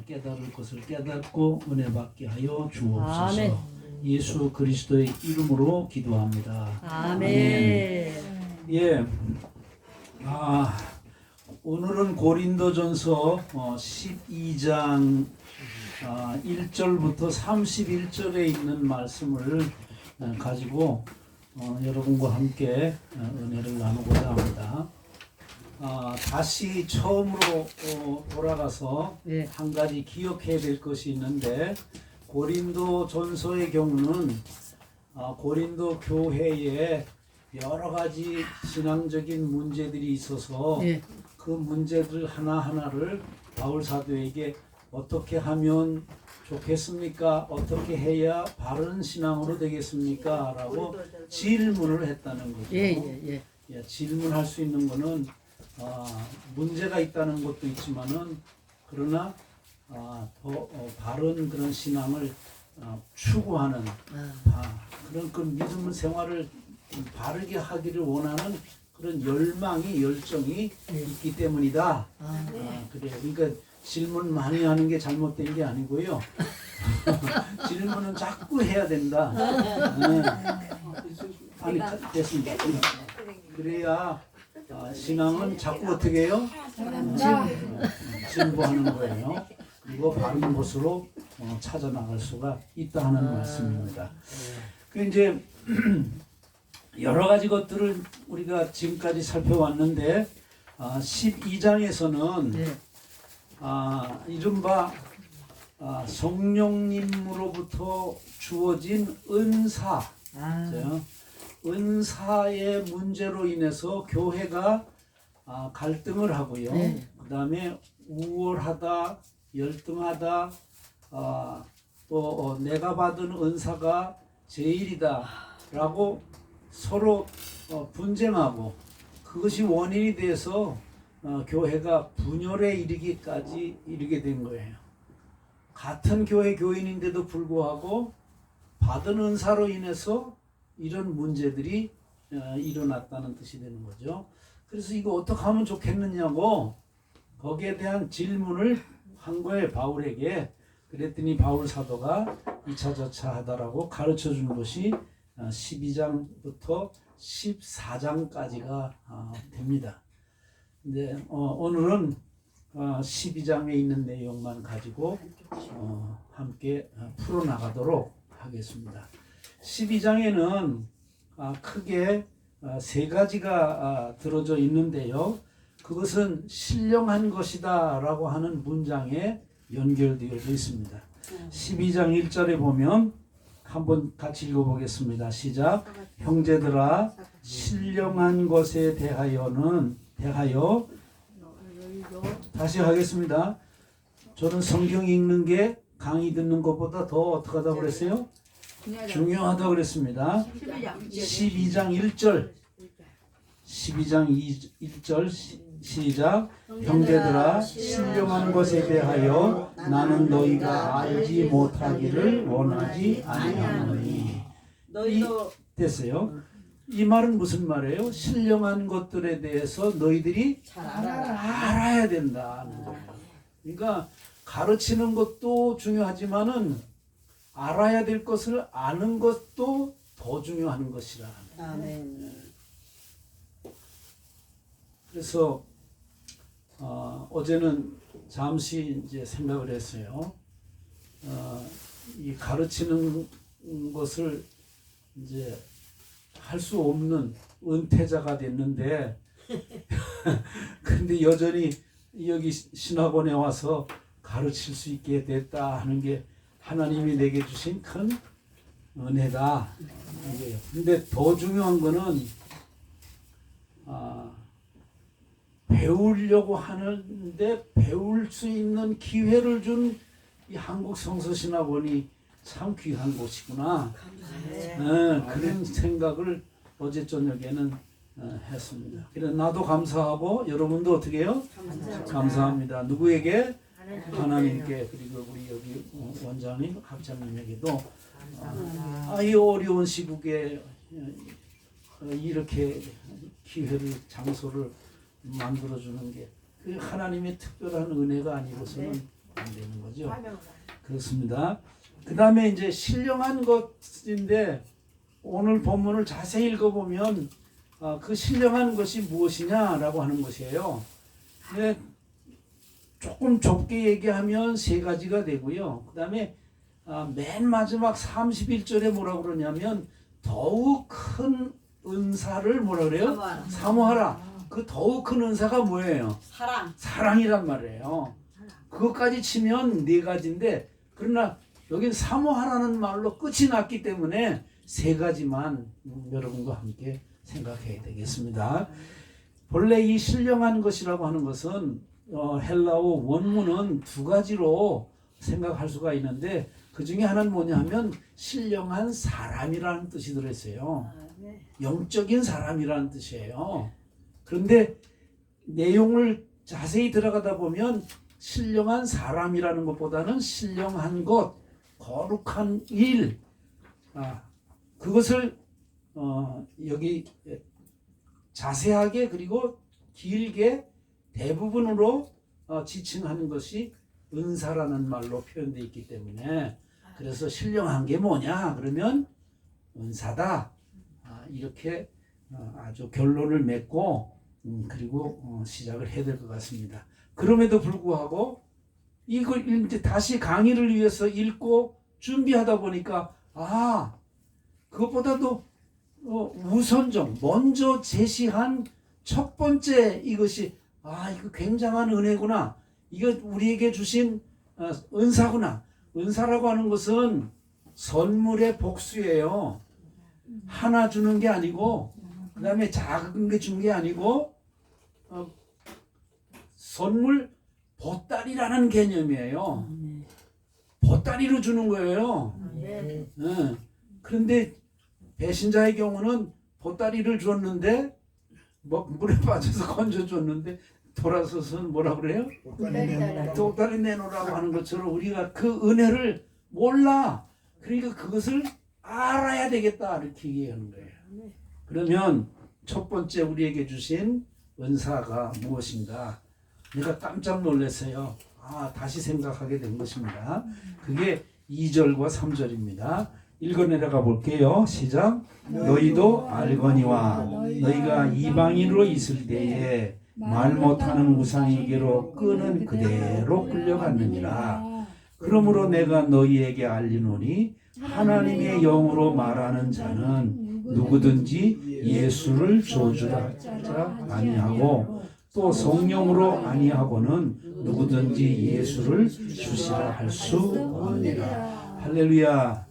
깨달을 것을 깨닫고 은혜 받게 하여 주옵소서. 아멘. 예수 그리스도의 이름으로 기도합니다. 아멘. 예. 오늘은 고린도전서 12장 1절부터 31절에 있는 말씀을 가지고 여러분과 함께 은혜를 나누고자 합니다. 다시 처음으로 돌아가서 네. 한 가지 기억해야 될 것이 있는데, 고린도 전서의 경우는 고린도 교회에 여러 가지 신앙적인 문제들이 있어서 네. 그 문제들 하나하나를 바울 사도에게 어떻게 하면 좋겠습니까? 어떻게 해야 바른 신앙으로 되겠습니까? 라고 질문을 했다는 거죠. 예. 질문할 수 있는 거는 문제가 있다는 것도 있지만은, 그러나 더 바른 그런 신앙을 추구하는 그런 그 믿음 생활을 바르게 하기를 원하는 그런 열정이 있기 때문이다. 그래요. 그러니까 질문 많이 하는 게 잘못된 게 아니고요. 질문은 자꾸 해야 된다. 네. 아니, 됐습니다. 그래야 신앙은 자꾸 어떻게 해요? 진보하는 거예요. 그리고 바른 곳으로 찾아 나갈 수가 있다는 말씀입니다. 그 이제 여러 가지 것들을 우리가 지금까지 살펴왔는데, 12장에서는 이른바 성령님으로부터 주어진 은사, 은사의 문제로 인해서 교회가 갈등을 하고요. 그 다음에 우월하다, 열등하다, 또 내가 받은 은사가 제일이다 라고 서로 분쟁하고, 그것이 원인이 돼서 교회가 분열에 이르게 된 거예요. 같은 교회 교인인데도 불구하고 받은 은사로 인해서 이런 문제들이 일어났다는 뜻이 되는 거죠. 그래서 이거 어떻게 하면 좋겠느냐고 거기에 대한 질문을 한 거예요, 바울에게. 그랬더니 바울 사도가 이차저차 하다라고 가르쳐 준 것이 12장부터 14장까지가 됩니다. 근데 오늘은 12장에 있는 내용만 가지고 함께 풀어나가도록 하겠습니다. 12장에는 크게 세 가지가 들어져 있는데요. 그것은 신령한 것이다 라고 하는 문장에 연결되어 있습니다. 12장 1절에 보면 한번 같이 읽어보겠습니다. 시작. 형제들아, 신령한 것에 대하여 다시 하겠습니다. 저는 성경 읽는 게 강의 듣는 것보다 더 어떻게 하다고 그랬어요? 중요하다고 그랬습니다. 12장 1절 1절 형제들아, 신령한 것에 대하여 나는 너희가 알지 못하기를 원하지 아니하노니. 됐어요. 이 말은 무슨 말이에요? 신령한 것들에 대해서 너희들이 알아야 된다는 거예요. 그러니까 가르치는 것도 중요하지만은 알아야 될 것을 아는 것도 더 중요한 것이라. 아멘. 그래서 어제는 잠시 이제 생각을 했어요. 이 가르치는 것을 이제 할 수 없는 은퇴자가 됐는데, 근데 여전히 여기 신학원에 와서 가르칠 수 있게 됐다 하는 게 하나님이 내게 주신 큰 은혜다. 근데 더 중요한 거는 배우려고 하는데 배울 수 있는 기회를 준 이 한국 성서신학원이 참 귀한 곳이구나. 그런 생각을 어제 저녁에는 했습니다. 그래서 나도 감사하고 여러분도 어떻게 해요? 감사합니다. 누구에게? 하나님께, 그리고 우리 여기 원장님, 학장님에게도 이 어려운 시국에 이렇게 기회를, 장소를 만들어주는 게 그 하나님의 특별한 은혜가 아니고서는 안 되는 거죠. 화명을 그렇습니다. 그 다음에 이제 신령한 것인데 오늘 본문을 자세히 읽어보면 그 신령한 것이 무엇이냐라고 하는 것이에요. 근데 조금 좁게 얘기하면 세 가지가 되고요. 그 다음에 맨 마지막 31절에 뭐라고 그러냐면 더욱 큰 은사를 뭐라 그래요? 사모하라. 그 더욱 큰 은사가 뭐예요? 사랑이란 말이에요. 그것까지 치면 네 가지인데 그러나 여긴 사모하라는 말로 끝이 났기 때문에 세 가지만 여러분과 함께 생각해야 되겠습니다. 본래 이 신령한 것이라고 하는 것은 헬라어 원문은 두 가지로 생각할 수가 있는데 그 중에 하나는 뭐냐 하면 신령한 사람이라는 뜻이 들어있어요. 영적인 사람이라는 뜻이에요. 그런데 내용을 자세히 들어가다 보면 신령한 사람이라는 것보다는 신령한 것, 거룩한 일, 그것을 여기 자세하게 그리고 길게 대부분으로 지칭하는 것이 은사라는 말로 표현되어 있기 때문에 그래서 신령한 게 뭐냐 그러면 은사다 이렇게 아주 결론을 맺고 그리고 시작을 해야 될 것 같습니다. 그럼에도 불구하고 이걸 이제 다시 강의를 위해서 읽고 준비하다 보니까 그것보다도 우선적 먼저 제시한 첫 번째 이것이 이거 굉장한 은혜구나. 이거 우리에게 주신 은사구나. 은사라고 하는 것은 선물의 복수예요. 하나 주는 게 아니고 그 다음에 작은 게 준 게 아니고 선물 보따리라는 개념이에요. 보따리로 주는 거예요. 그런데 배신자의 경우는 보따리를 줬는데 물에 빠져서 건져줬는데 돌아서서는 뭐라 그래요? 보따리 내놓으라고 하는 것처럼 우리가 그 은혜를 몰라. 그러니까 그것을 알아야 되겠다 이렇게 얘기하는 거예요. 그러면 첫 번째 우리에게 주신 은사가 무엇인가? 내가 깜짝 놀랐어요. 다시 생각하게 된 것입니다. 그게 2절과 3절입니다. 읽어 내려가 볼게요. 시작. 너희도 알거니와 너희가 이방인으로 있을 때에 말 못하는 우상에게로 끄는 그대로 끌려갔느니라. 그러므로 내가 너희에게 알리노니 하나님의 영으로 말하는 자는 누구든지 예수를 저주하자 아니하고 또 성령으로 아니하고는 누구든지 예수를 주시라 할 수 없느니라. 할렐루야.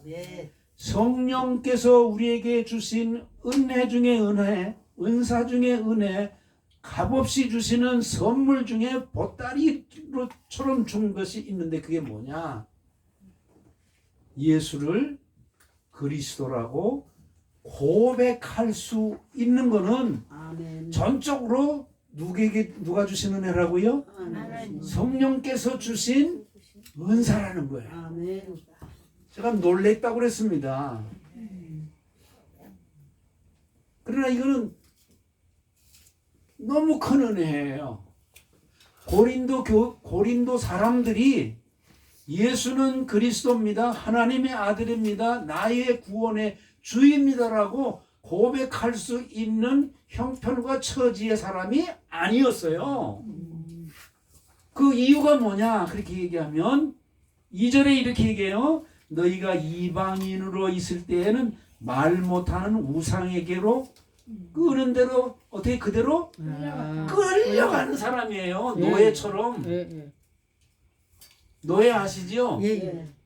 성령께서 우리에게 주신 은혜 중에 은혜, 은사 중에 은혜, 값없이 주시는 선물 중에 보따리처럼 준 것이 있는데 그게 뭐냐? 예수를 그리스도라고 고백할 수 있는 거는 전적으로 누가 주신 은혜라고요? 성령께서 주신 은사라는 거예요. 제가 놀랬다고 그랬습니다. 그러나 이거는 너무 큰 은혜예요. 고린도 사람들이 예수는 그리스도입니다. 하나님의 아들입니다. 나의 구원의 주입니다라고 고백할 수 있는 형편과 처지의 사람이 아니었어요. 그 이유가 뭐냐? 그렇게 얘기하면 2절에 이렇게 얘기해요. 너희가 이방인으로 있을 때에는 말 못하는 우상에게로 끄는 대로 어떻게 그대로 끌려가는 사람이에요. 노예처럼. 노예 아시죠?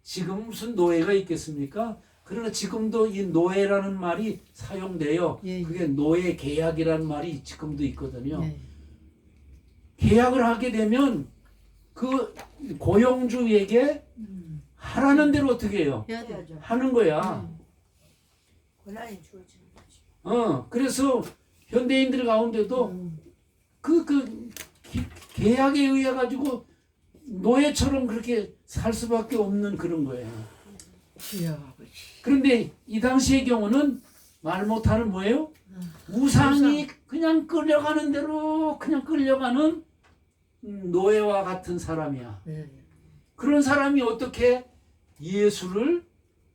지금 무슨 노예가 있겠습니까? 그러나 지금도 이 노예라는 말이 사용돼요. 그게 노예 계약이라는 말이 지금도 있거든요. 계약을 하게 되면 그 고용주에게 하라는 대로 어떻게 해요? 하는 거야. 권한이 주어지는 거지. 그래서 현대인들 가운데도 계약에 의해 가지고 노예처럼 그렇게 살 수밖에 없는 그런 거예요. 그런데 이 당시의 경우는 말 못하는 뭐예요? 우상이 그냥 끌려가는 대로 그냥 끌려가는 노예와 같은 사람이야. 그런 사람이 어떻게 예수를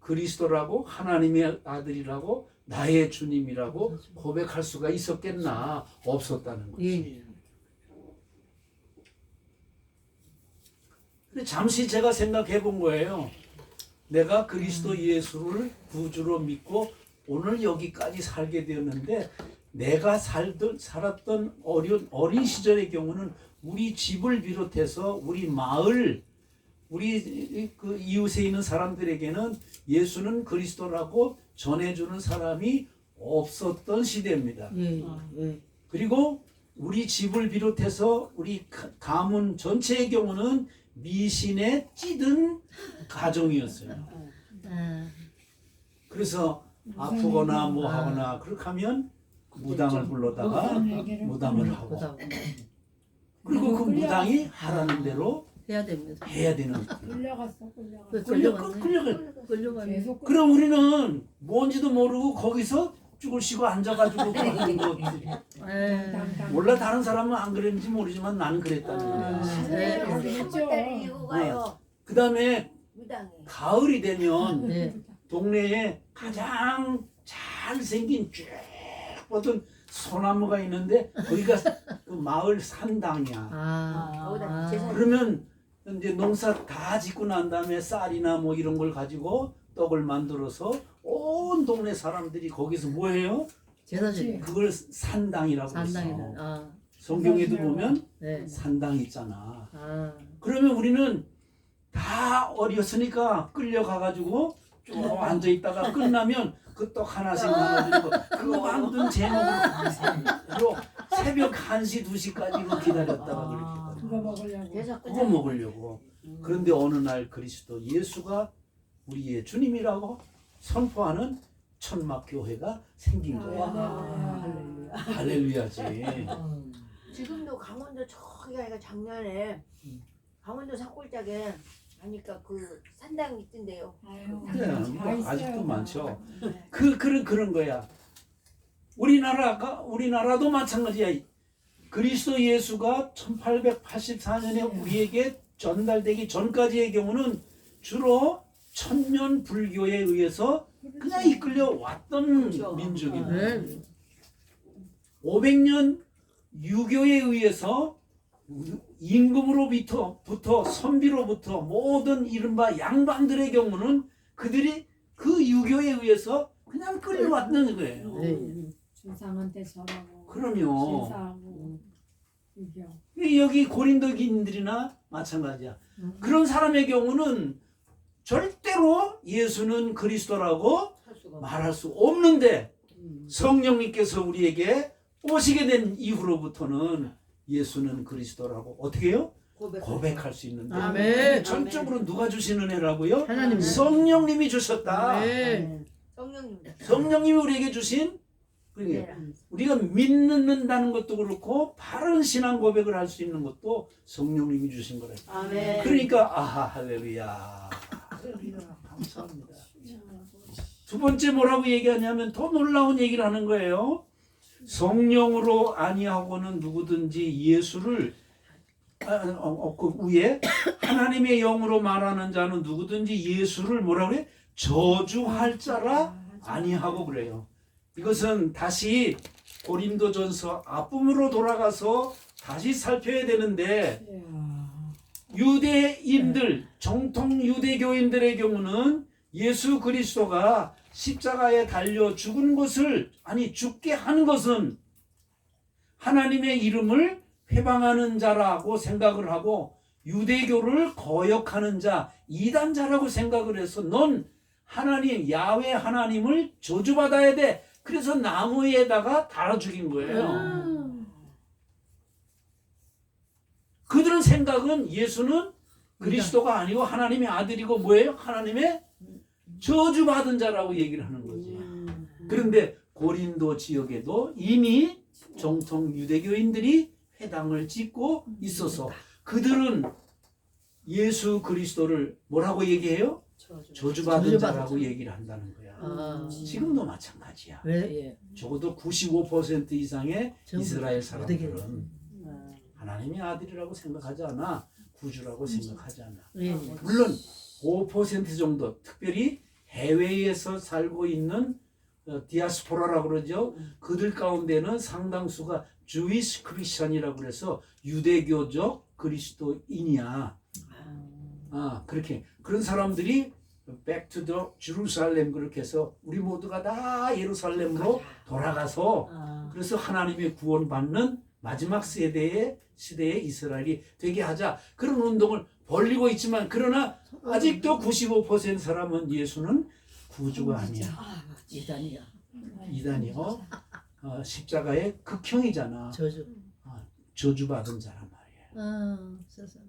그리스도라고 하나님의 아들이라고 나의 주님이라고 고백할 수가 있었겠나? 없었다는 거지. 예. 근데 잠시 제가 생각해 본 거예요. 내가 그리스도 예수를 구주로 믿고 오늘 여기까지 살게 되었는데 내가 살았던 어린 시절의 경우는 우리 집을 비롯해서 우리 마을, 우리 그 이웃에 있는 사람들에게는 예수는 그리스도라고 전해주는 사람이 없었던 시대입니다. 예. 예. 그리고 우리 집을 비롯해서 우리 가문 전체의 경우는 미신에 찌든 가정이었어요. 아, 그래서 아프거나 뭐 하거나 그렇게 하면 무당을 불러다가 무당을 하고 보다 그리고 그 무당이 하라는 대로 해야 됩니다. 해야 되는 끌려갔어. 끌려가네. 계속 그럼 우리는 뭔지도 모르고 거기서 쭈글 쉬고 앉아가지고 그러는 것들이 예. 몰라 다른 사람은 안 그랬는지 모르지만 나는 그랬다는 거야. 네. 한 번짜리 이고 가요. 그 다음에 무당에. 가을이 되면 네. 동네에 가장 잘생긴 쭉 뻗은 소나무가 있는데 거기가 그 마을 산당이야. 아. 제사- 그러면 이제 농사 다 짓고 난 다음에 쌀이나 뭐 이런 걸 가지고 떡을 만들어서 온 동네 사람들이 거기서 뭐 해요? 제사지. 그걸 산당이라고 산당이다. 그랬어. 아. 성경에도 보면 네. 산당 있잖아. 아. 그러면 우리는 다 어렸으니까 끌려가가지고 쭉 앉아 있다가 끝나면 그 떡 하나씩 나눠주고 그거 만든 제목으로 새벽 1시, 2시까지 기다렸다가 그렇게 그거 먹으려고. 제사 그거 먹으려고. 그런데 어느 날 그리스도 예수가 우리의 주님이라고 선포하는 천막 교회가 생긴 거야. 할렐루야지. 지금도 강원도 저기 가니까 작년에 강원도 산골짜기에 가니까 그 산당 있던데요. 그래, 뭐 아직도 많죠. 그런 거야. 우리나라도 마찬가지야. 그리스도 예수가 1884년에 우리에게 전달되기 전까지의 경우는 주로 천년 불교에 의해서 그냥 이끌려 왔던 민족입니다. 네. 500년 유교에 의해서 임금으로부터 선비로부터 모든 이른바 양반들의 경우는 그들이 그 유교에 의해서 그냥 끌려왔는 거예요. 네. 조상한테 절하고. 그럼요. 제사하고. 유교. 여기 고린도인들이나 마찬가지야. 그런 사람의 경우는 절대로 예수는 그리스도라고 말할 수 없는데 성령님께서 우리에게 오시게 된 이후로부터는 예수는 그리스도라고 어떻게 해요? 고백할 수 있는데 아멘. 전적으로 누가 주신 은혜라고요? 하나님. 성령님이 주셨다. 네. 성령님. 성령님이 우리에게 주신 그러니까 우리가 믿는다는 것도 그렇고 바른 신앙 고백을 할 수 있는 것도 성령님이 주신 거래요. 아멘. 그러니까 아하 할렐루야. 할렐루야. 감사합니다. 두 번째 뭐라고 얘기하냐면 더 놀라운 얘기를 하는 거예요. 성령으로 아니하고는 누구든지 예수를 그 위에 하나님의 영으로 말하는 자는 누구든지 예수를 뭐라 그래? 저주할 자라 아니하고 그래요. 이것은 다시 고린도전서 앞부분으로 돌아가서 다시 살펴야 되는데 유대인들, 정통 유대교인들의 경우는 예수 그리스도가 십자가에 달려 죽은 것을 죽게 한 것은 하나님의 이름을 회방하는 자라고 생각을 하고 유대교를 거역하는 자, 이단자라고 생각을 해서 넌 하나님, 야훼 하나님을 저주받아야 돼. 그래서 나무에다가 달아 죽인 거예요. 그들은 생각은 예수는 그리스도가 아니고 하나님의 아들이고 뭐예요? 하나님의 저주받은 자라고 얘기를 하는 거지. 그런데 고린도 지역에도 이미 정통 유대교인들이 회당을 짓고 있어서 그들은 예수 그리스도를 뭐라고 얘기해요? 저주받은 자라고 얘기를 한다는 거야. 아. 지금도 마찬가지야. 네. 적어도 95% 이상의 전부 이스라엘 사람들은 유대교. 하나님의 아들이라고 생각하지 않아. 구주라고 생각하지 않아. 예. 물론 5% 정도, 특별히 해외에서 살고 있는 디아스포라라고 그러죠. 그들 가운데는 상당수가 주이스 크리스천이라고 그래서 유대교적 그리스도인이야. 그렇게 그런 사람들이 back to the Jerusalem 그렇게 해서 우리 모두가 다 예루살렘으로 돌아가서 그래서 하나님의 구원받는 마지막 시대에 이스라엘이 되게 하자 그런 운동을 벌리고 있지만 그러나 아직도 95% 사람은 예수는 구주가 아니야. 이단이야. 이단이요. 십자가의 극형이잖아. 저주받은 자란 말이에요. 세상에.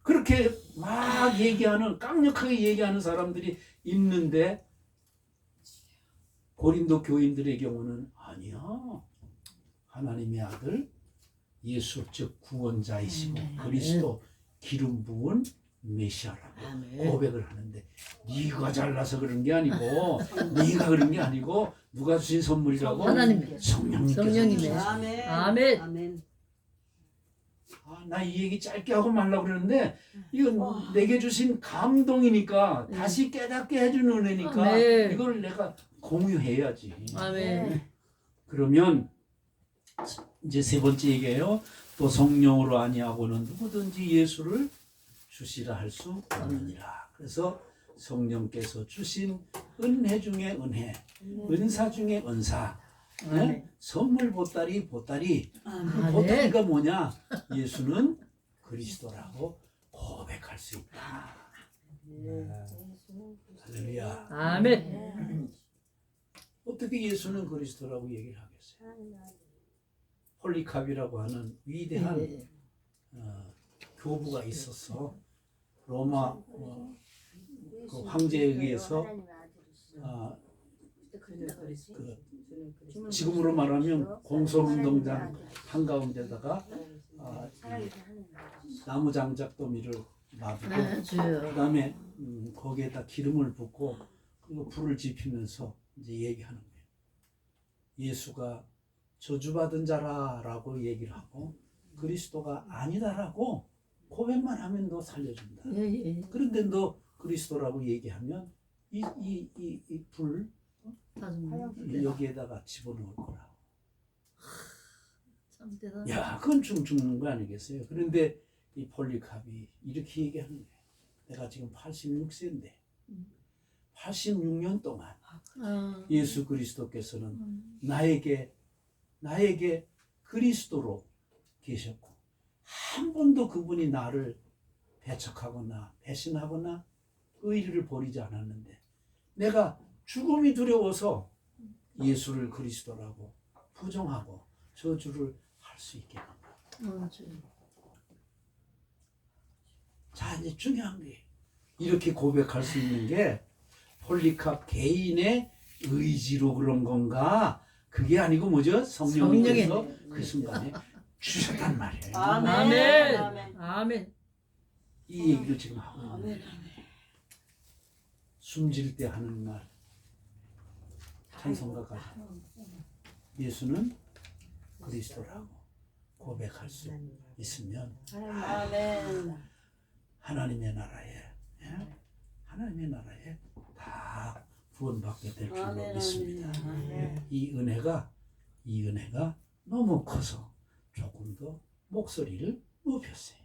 그렇게 막 얘기하는 강력하게 얘기하는 사람들이 있는데 고린도 교인들의 경우는 아니야. 하나님의 아들 예수 즉 구원자이시고 그리스도 기름 부은 메시아라고 고백을 하는데 네가 잘나서 그런 게 아니고 네가 그런 게 아니고 누가 주신 선물이라고? 하나님 성령님께서 성령이네. 주셨어요. 아멘. 나 이 얘기 짧게 하고 말라고 그러는데 이건 내게 주신 감동이니까 다시 깨닫게 해주는 은혜니까 아멘. 이걸 내가 공유해야지. 아멘. 그러면 이제 세 번째 얘기예요. 또 성령으로 아니하고는 누구든지 예수를 주시라 할 수 없느니라. 그래서 성령께서 주신 은혜 중에 은혜, 은사 중에 은사, 네? 선물 보따리. 보따리가 뭐냐? 예수는 그리스도라고 고백할 수 있다. 할렐루야. 아멘. 어떻게 예수는 그리스도라고 얘기를 하겠어요? 폴리캅이라고 하는 위대한 교부가 있었어. 로마 그 황제에 의해서 지금으로 말하면 공설운동장 한가운데다가 나무 장작더미를 놔두고 그 다음에 거기에다 기름을 붓고 그리고 불을 지피면서 이제 얘기하는 거예요. 예수가 저주받은 자라라고 얘기를 하고 그리스도가 아니다라고 고백만 하면 너 살려준다. 그런데 너 그리스도라고 얘기하면 이 불 여기에다가 집어넣을 거라고. 참 대단해. 야, 그건 좀 죽는 거 아니겠어요? 그런데 이 폴리캅이 이렇게 얘기하는 거예요. 내가 지금 86세인데 86년 동안 예수 그리스도께서는 나에게 그리스도로 계셨고 한 번도 그분이 나를 배척하거나 배신하거나 의리를 버리지 않았는데 내가 죽음이 두려워서 예수를 그리스도라고 부정하고 저주를 할 수 있게 한 거야. 자, 이제 중요한 게 이렇게 고백할 수 있는 게 폴리캅 개인의 의지로 그런 건가? 그게 아니고 뭐죠? 성령님께서 그 순간에 주셨단 말이에요. 아멘. 이 얘기를 지금 하고 있는 숨질 때 하는 말 찬송가까지 예수는 그리스도라고 고백할 수 있으면 하나님의 나라에 다 구원받게 될 줄로 믿습니다. 이 은혜가 너무 커서 조금 더 목소리를 높였어요.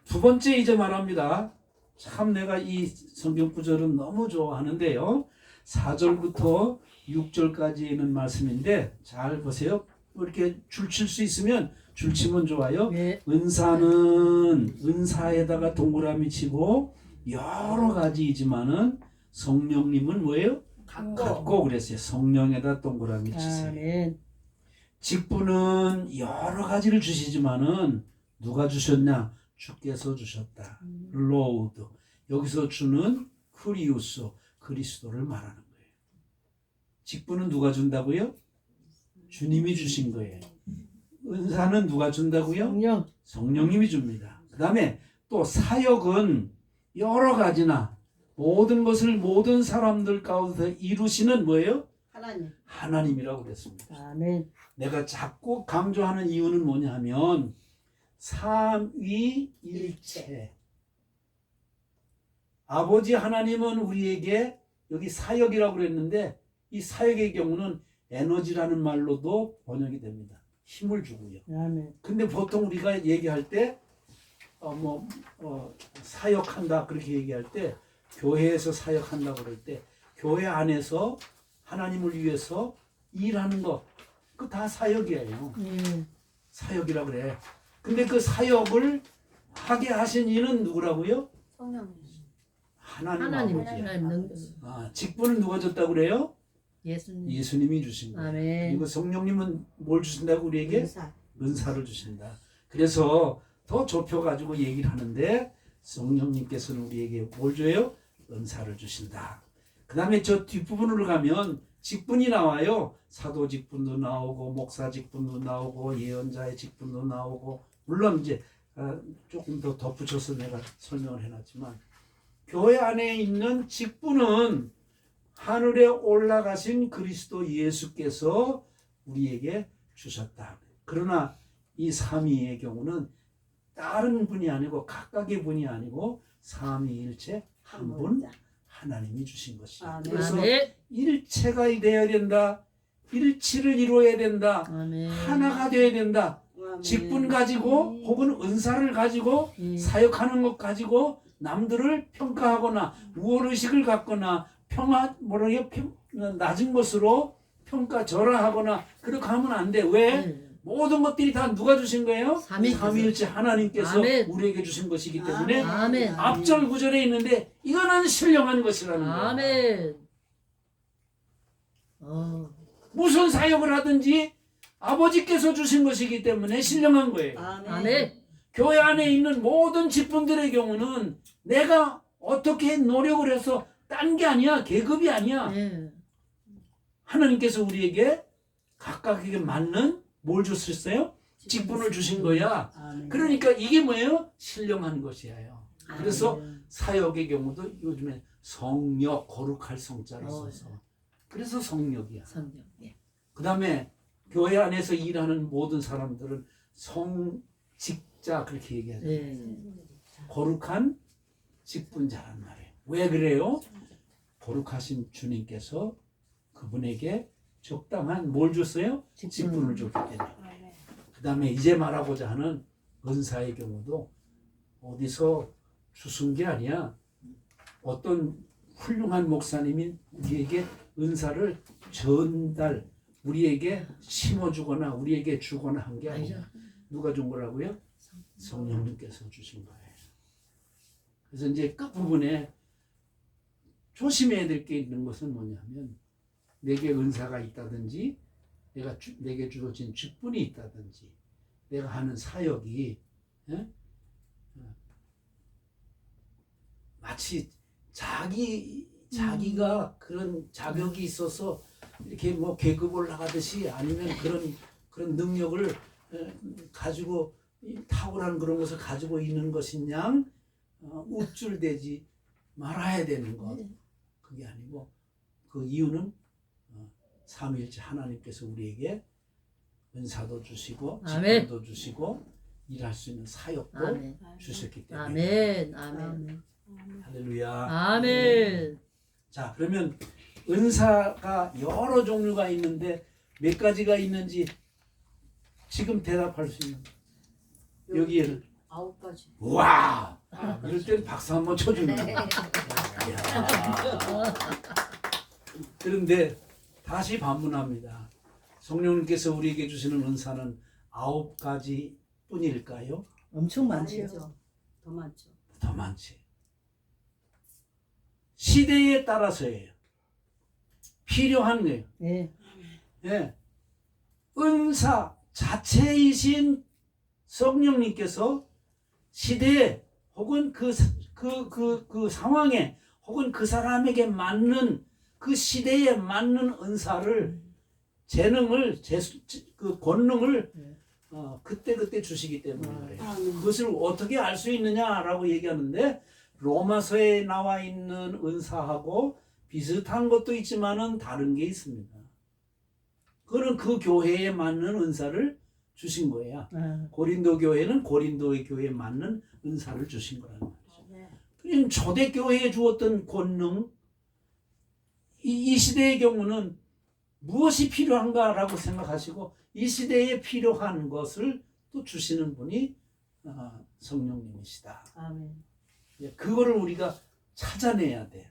두 번째 이제 말합니다. 참 내가 이 성경 구절은 너무 좋아하는데요. 4절부터 6절까지 있는 말씀인데 잘 보세요. 이렇게 줄칠 수 있으면 줄치면 좋아요. 은사는 은사에다가 동그라미 치고 여러 가지이지만은 성령님은 뭐예요? 같고 그랬어요. 성령에다 동그라미 치세요. 직분은 여러 가지를 주시지만은 누가 주셨냐? 주께서 주셨다. 로드. 여기서 주는 크리우스, 그리스도를 말하는 거예요. 직분은 누가 준다고요? 주님이 주신 거예요. 은사는 누가 준다고요? 성령님이 줍니다. 그 다음에 또 사역은 여러 가지나 모든 것을 모든 사람들 가운데 이루시는 뭐예요? 하나님이라고 그랬습니다. 아멘. 내가 자꾸 강조하는 이유는 뭐냐 하면 삼위일체. 아버지 하나님은 우리에게 여기 사역이라고 그랬는데 이 사역의 경우는 에너지라는 말로도 번역이 됩니다. 힘을 주고요. 아멘. 근데 보통 우리가 얘기할 때 사역한다 그렇게 얘기할 때 교회에서 사역한다 그럴 때 교회 안에서 하나님을 위해서 일하는 거 그 다 사역이에요. 사역이라 그래. 근데 그 사역을 하게 하신 이는 누구라고요? 성령님. 하나님 하나님, 아버지야. 하나님 직분은 누가 줬다고 그래요? 예수님. 예수님이 주신 거예요. 아멘. 그리고 성령님은 뭘 주신다고 우리에게? 은사. 은사를 주신다. 그래서 더 좁혀가지고 얘기를 하는데 성령님께서는 우리에게 뭘 줘요? 은사를 주신다. 그 다음에 저 뒷부분으로 가면 직분이 나와요. 사도 직분도 나오고 목사 직분도 나오고 예언자의 직분도 나오고 물론 이제 조금 더 덧붙여서 내가 설명을 해놨지만 교회 안에 있는 직분은 하늘에 올라가신 그리스도 예수께서 우리에게 주셨다. 그러나 이 삼위의 경우는 다른 분이 아니고 각각의 분이 아니고 삼위일체 한 분 하나님이 주신 것이죠. 아멘. 그래서 아멘. 일체가 되어야 된다. 일치를 이루어야 된다. 아멘. 하나가 되어야 된다. 직분 가지고 혹은 은사를 가지고 사역하는 것 가지고 남들을 평가하거나 우월의식을 갖거나 낮은 것으로 평가절하하거나 그렇게 하면 안 돼. 왜? 모든 것들이 다 누가 주신 거예요? 삼위일체 하나님께서 아멘. 우리에게 주신 것이기 때문에 아멘. 앞절 구절에 있는데 이거는 신령한 것이라는 거예요. 아멘. 무슨 사역을 하든지 아버지께서 주신 것이기 때문에 신령한 거예요. 아멘. 교회 안에 있는 모든 직분들의 경우는 내가 어떻게 노력을 해서 딴 게 아니야. 계급이 아니야. 하나님께서 우리에게 각각에게 맞는 뭘 줬었어요? 직분을 주신 거야. 그러니까 이게 뭐예요? 신령한 것이에요. 그래서 사역의 경우도 요즘에 성역, 거룩할 성자를 써서 그래서 성역이야. 성령. 예. 그 다음에 교회 안에서 일하는 모든 사람들은 성직자 그렇게 얘기하죠. 거룩한 직분자란 말이에요. 왜 그래요? 거룩하신 주님께서 그분에게 적당한 뭘 줬어요? 직분을 줬기 때문에. 그 다음에 이제 말하고자 하는 은사의 경우도 어디서 주순 게 아니야. 어떤 훌륭한 목사님이 우리에게 은사를 우리에게 심어주거나 우리에게 주거나 한 게 아니야. 누가 준 거라고요? 성령님께서 주신 거예요. 그래서 이제 끝부분에 조심해야 될 게 있는 것은 뭐냐면 내게 은사가 있다든지 내게 주어진 직분이 있다든지 내가 하는 사역이 마치 자기가 그런 자격이 있어서 이렇게 뭐 계급 올라가듯이 아니면 그런 능력을 가지고 탁월한 그런 것을 가지고 있는 것인 양 우쭐대지 말아야 되는 것. 그게 아니고 그 이유는 삼위일체 하나님께서 우리에게 은사도 주시고 직분도 주시고 일할 수 있는 사역도 주셨기 때문에. 아멘. 할렐루야. 아멘. 자, 그러면 은사가 여러 종류가 있는데 몇 가지가 있는지 지금 대답할 수 있는 여기에는 9가지. 와! 이럴 때는 박수 한번 쳐주는 거야. 그런데 다시 반문합니다. 성령님께서 우리에게 주시는 은사는 9가지 뿐일까요? 엄청 많지요. 더 많죠. 더 많지. 시대에 따라서예요. 필요한 거예요. 예. 은사 자체이신 성령님께서 시대에 혹은 그 상황에 혹은 그 사람에게 맞는 그 시대에 맞는 은사를 재능을 그 권능을 그때 주시기 때문에 그래요. 그것을 어떻게 알 수 있느냐라고 얘기하는데 로마서에 나와 있는 은사하고 비슷한 것도 있지만은 다른 게 있습니다. 그거는 그 교회에 맞는 은사를 주신 거야. 아, 고린도 교회는 고린도의 교회에 맞는 은사를 주신 거란 말이죠. 그럼 초대교회에 주었던 권능, 이 시대의 경우는 무엇이 필요한가라고 생각하시고 이 시대에 필요한 것을 또 주시는 분이 성령님이시다. 아멘. 그거를 우리가 찾아내야 돼.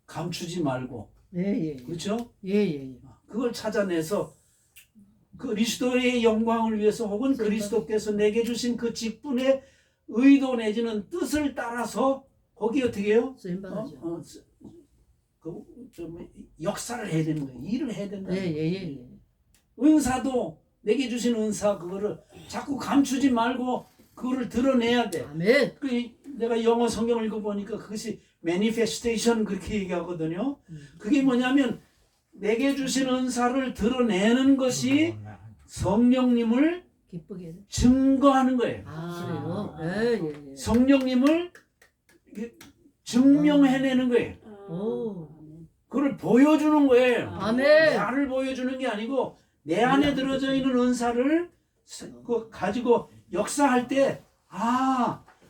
감추지 말고. 예, 예. 그렇죠? 예, 예, 예. 그걸 찾아내서 그리스도의 영광을 위해서 혹은 그리스도께서 내게 주신 그 직분의 의도 내지는 뜻을 따라서 거기 어떻게 해요? 쓰임 받아죠. 좀 역사를 해야 되는 거예요. 일을 해야 된다. 예, 예, 예, 예. 은사도 내게 주신 은사 그거를 자꾸 감추지 말고 그거를 드러내야 돼. 아멘. 내가 영어 성경을 읽어보니까 그것이 manifestation 그렇게 얘기하거든요. 그게 뭐냐면 내게 주신 은사를 드러내는 것이 성령님을 기쁘게 해야 돼. 증거하는 거예요. 아, 그래요? 예, 예, 예. 성령님을 증명해내는 거예요. 오. 그걸 보여주는 거예요. 아멘. 나를 보여주는 게 아니고 내 안에 들어져 있는 은사를 가지고 역사할 때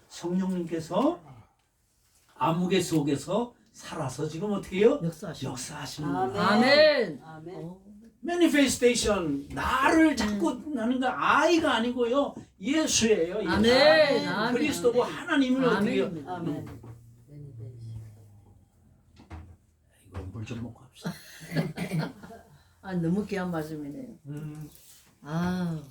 성령님께서 암흑의 속에서 살아서 지금 어떻게 해요? 역사하시는 거예요. 아멘. 아멘. 오. 매니페스테이션 나를 자꾸 하는 거 아이가 아니고요. 예수예요. 예수. 아멘. 아멘. 그리스도고 하나님을 어떻게 해요? 아멘. 아멘. 이거 물 좀 먹고 합시다. 아, 너무 귀한 말씀이네요. 아,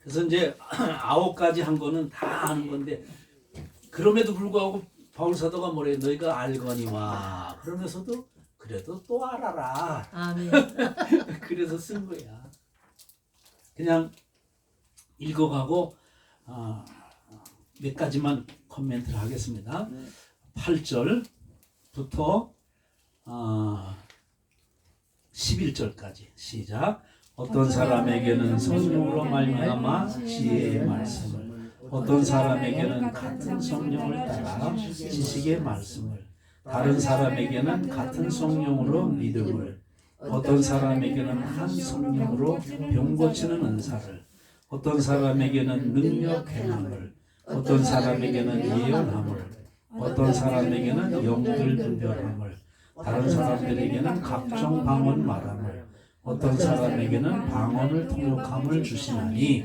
그래서 이제 9가지 한 거는 다 아는 건데 그럼에도 불구하고 바울 사도가 뭐래? 너희가 알거니와 그러면서도 그래도 또 알아라. 아멘. 그래서 쓴 거야. 그냥 읽어가고 몇 가지만 코멘트를 하겠습니다. 8절부터 11절까지 시작. 어떤 사람에게는 성령으로 말미암아 지혜의 말씀을, 어떤 사람에게는 같은 성령을 따라 지식의 말씀을, 다른 사람에게는 같은 성령으로 믿음을, 어떤 사람에게는 한 성령으로 병 고치는 은사를, 어떤 사람에게는 능력 행함을, 어떤 사람에게는 예언함을, 어떤 사람에게는 영들 분별함을, 다른 사람들에게는 각종 방언 말함을, 어떤 사람에게는 방언을 통역함을 주시나니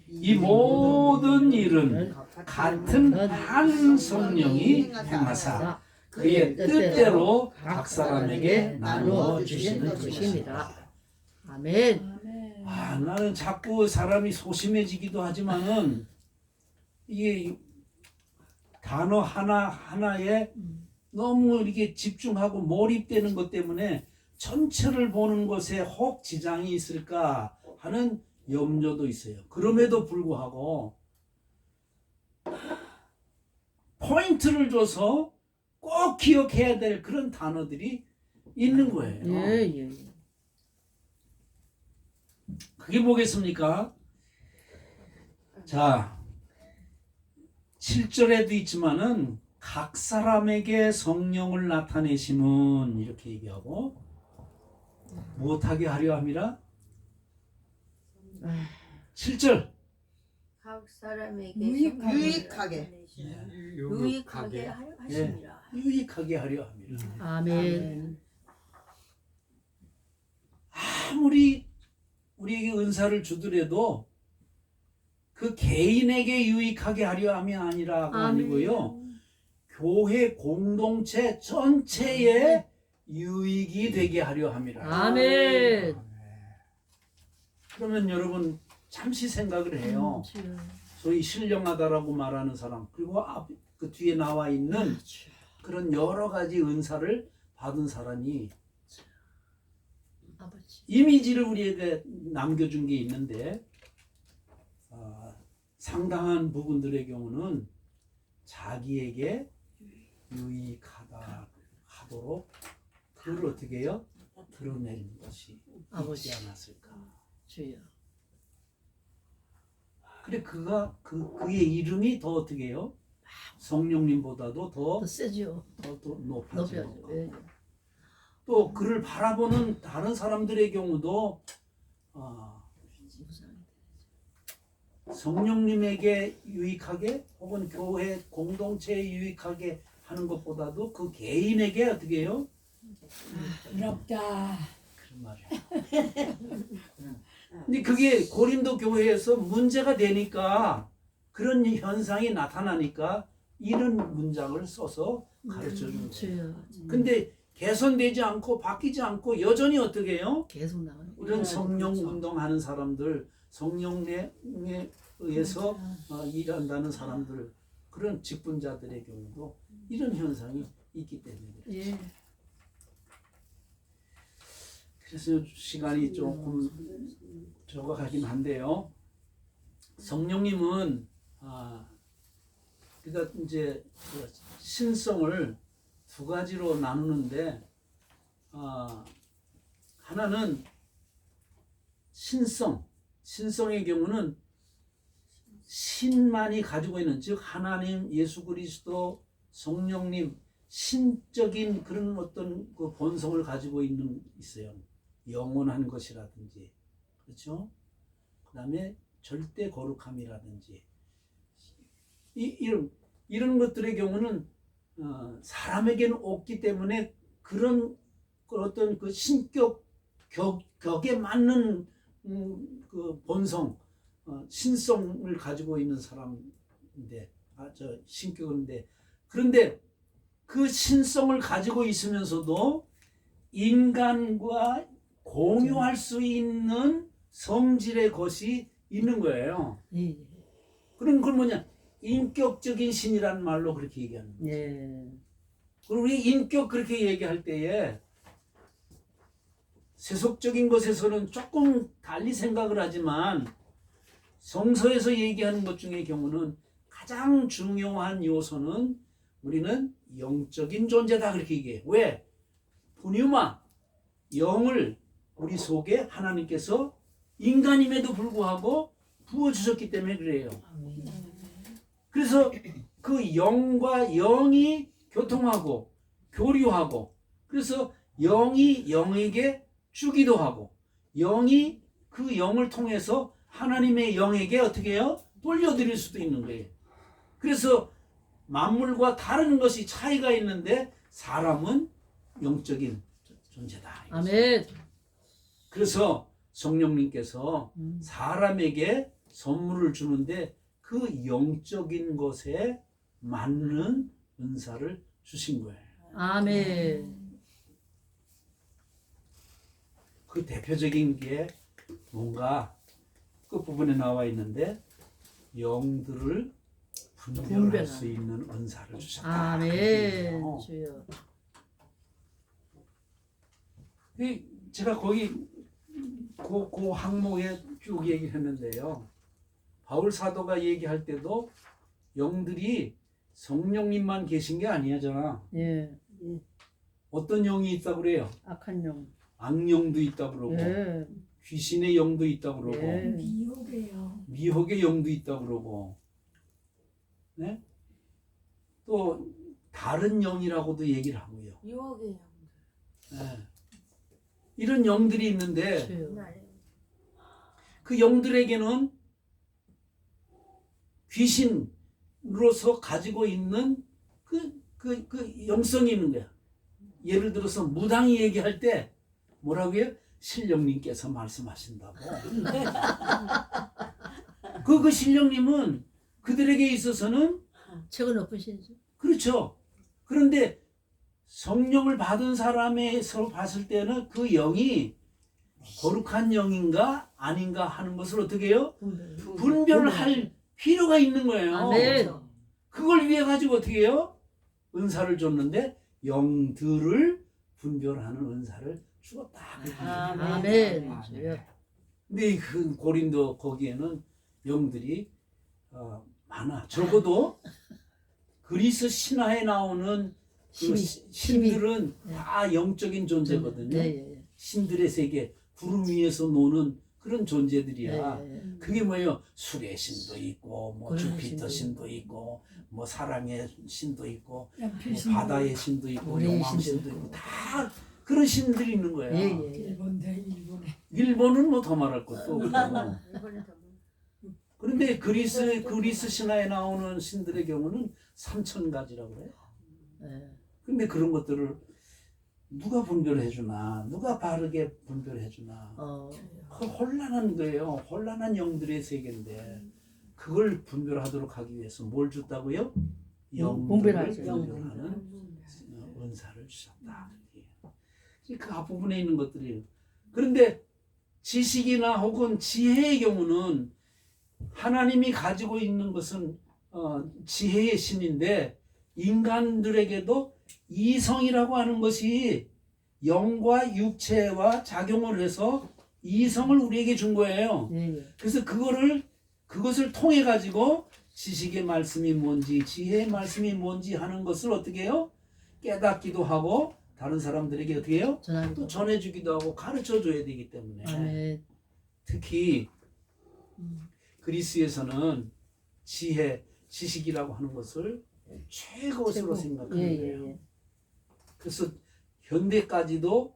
이 모든 일은 같은 한 성령이 행하사 그의 뜻대로 각 사람에게 나누어 주시는 것입니다. 아멘. 나는 자꾸 사람이 소심해지기도 하지만은 이게 단어 하나하나에 너무 이렇게 집중하고 몰입되는 것 때문에 전체를 보는 것에 혹 지장이 있을까 하는 염려도 있어요. 그럼에도 불구하고 포인트를 줘서 꼭 기억해야 될 그런 단어들이 있는 거예요. 예, 예. 그게 뭐겠습니까? 자, 7절에도 있지만은 각 사람에게 성령을 나타내심은 이렇게 얘기하고 무엇하게 하려 함이라? 7절 각 사람에게 유익하게. 유익하게 하심이라. 유익하게 하려 함이라. 아멘. 아무리 우리에게 은사를 주더라도 그 개인에게 유익하게 하려 함이 아니라가 아니고요. 교회 공동체 전체에 유익이 되게 하려 함이라. 아멘. 그러면 여러분 잠시 생각을 해요. 소위 신령하다라고 말하는 사람 그리고 그 뒤에 나와 있는 그런 여러 가지 은사를 받은 사람이 아버지. 이미지를 우리에게 남겨준 게 있는데 상당한 부분들의 경우는 자기에게 유익하다 하도록 그걸 어떻게 해요? 드러내는 것이 아버지. 있지 않았을까. 주여. 그래 그의 이름이 더 어떻게 해요? 성령님보다도 더 세죠. 더 높아져. 높여줘. 예. 또 그를 바라보는 다른 사람들의 경우도 성령님에게 유익하게 혹은 교회 공동체에 유익하게 하는 것보다도 그 개인에게 어떻게 해요? 부럽다. 그런 말이에요. 근데 그게 고린도 교회에서 문제가 되니까 그런 현상이 나타나니까 이런 문장을 써서 가르쳐 주는 거예요. 주여. 근데 개선되지 않고 바뀌지 않고 여전히 어떻게 해요? 계속 나와요. 이런 성령 그렇죠. 운동하는 사람들, 성령에 의해서 일한다는 사람들, 그런 직분자들의 경우도 이런 현상이 있기 때문에 그래요. 예. 그래서 시간이 조금 적어가긴 한데요. 성령님은 그러니까 이제 그 신성을 두 가지로 나누는데 하나는 신성의 경우는 신만이 가지고 있는, 즉 하나님, 예수 그리스도, 성령님 신적인 그런 어떤 그 본성을 가지고 있어요. 영원한 것이라든지, 그렇죠? 그다음에 절대 거룩함이라든지 이런 것들의 경우는 사람에게는 없기 때문에 그런 어떤 그 신격 격에 맞는 그 본성, 신성을 가지고 있는 사람인데, 신격인데, 그런데 그 신성을 가지고 있으면서도 인간과 공유할 수 있는 성질의 것이 있는 거예요. 예. 그럼 그건 뭐냐? 인격적인 신이라는 말로 그렇게 얘기하는 거예요. 예. 그리고 우리 인격 그렇게 얘기할 때에 세속적인 것에서는 조금 달리 생각을 하지만 성서에서 얘기하는 것 중의 경우는 가장 중요한 요소는 우리는 영적인 존재다 그렇게 얘기해요. 왜? 푸뉴마, 영을 우리 속에 하나님께서 인간임에도 불구하고 부어주셨기 때문에 그래요. 그래서 그 영과 영이 교통하고 교류하고, 그래서 영이 영에게 주기도 하고 영이 그 영을 통해서 하나님의 영에게 어떻게 해요? 돌려드릴 수도 있는 거예요. 그래서 만물과 다른 것이 차이가 있는데 사람은 영적인 존재다. 아멘. 그래서 성령님께서 사람에게 선물을 주는데 그 영적인 것에 맞는 은사를 주신 거예요. 아멘. 그 대표적인 게 뭔가 끝부분에 나와 있는데 영들을 분별할 수 있는 은사를 주셨다. 아멘. 주여. 제가 거기 그 항목에 쭉 얘기했는데요. 바울 사도가 얘기할 때도 영들이 성령님만 계신 게 아니잖아. 예. 어떤 영이 있다고 그래요? 악한 영. 악령도 있다고 그러고 예. 귀신의 영도 있다고 그러고 예. 미혹의 영도 있다고 그러고, 네? 또 다른 영이라고도 얘기를 하고요. 유혹의 영. 네. 이런 영들이 있는데 주여. 그 영들에게는 귀신으로서 가지고 있는 그 영성이 있는 거야. 예를 들어서 무당이 얘기할 때 뭐라고 해요? 신령님께서 말씀하신다고. 그 신령님은 그들에게 있어서는 최고 높으시죠. 그렇죠. 그런데 성령을 받은 사람에서 봤을 때는 그 영이 거룩한 영인가 아닌가 하는 것을 어떻게 해요? 분별을 할 필요가 있는 거예요. 아멘. 그걸 위해 가지고 어떻게 해요? 은사를 줬는데 영들을 분별하는 은사를 주었다. 아멘. 주여. 근데 그 고린도 거기에는 영들이 많아. 적어도 그리스 신화에 나오는 그 신들은 다 영적인 존재거든요. 예. 신들의 세계, 구름 위에서 노는 그런 존재들이야. 예. 그게 뭐예요? 술의 신도 있고, 뭐 그런 주피터 신도 신도 있고, 뭐 사랑의 신도 있고, 뭐 연필 바다의 신도 있고, 우리의 용왕 신도 신도 있고, 있고. 다 그런 신들이 있는 거야. 예. 일본대 일본에 일본은 뭐 더 말할 것도 없고. 일본에 더 그런데 그리스 신화에 나오는 신들의 경우는 3,000가지라고 해요. 예. 근데 그런 것들을 누가 분별해 주나, 누가 바르게 분별해 주나. 혼란한 거예요. 혼란한 영들의 세계인데 그걸 분별하도록 하기 위해서 뭘 줬다고요? 영들을 분별하죠. 분별하는 은사를 주셨다. 그 앞부분에 있는 것들이에요. 그런데 지식이나 혹은 지혜의 경우는 하나님이 가지고 있는 것은 지혜의 신인데 인간들에게도 이성이라고 하는 것이 영과 육체와 작용을 해서 이성을 우리에게 준 거예요. 예. 그래서 그것을 통해 가지고 지식의 말씀이 뭔지 지혜의 말씀이 뭔지 하는 것을 어떻게 해요? 깨닫기도 하고 다른 사람들에게 어떻게 해요? 또 전해주기도 하고 가르쳐줘야 되기 때문에 아멘. 특히 그리스에서는 지식이라고 하는 것을 최고로 생각하는 거예요. 예. 그래서 현대까지도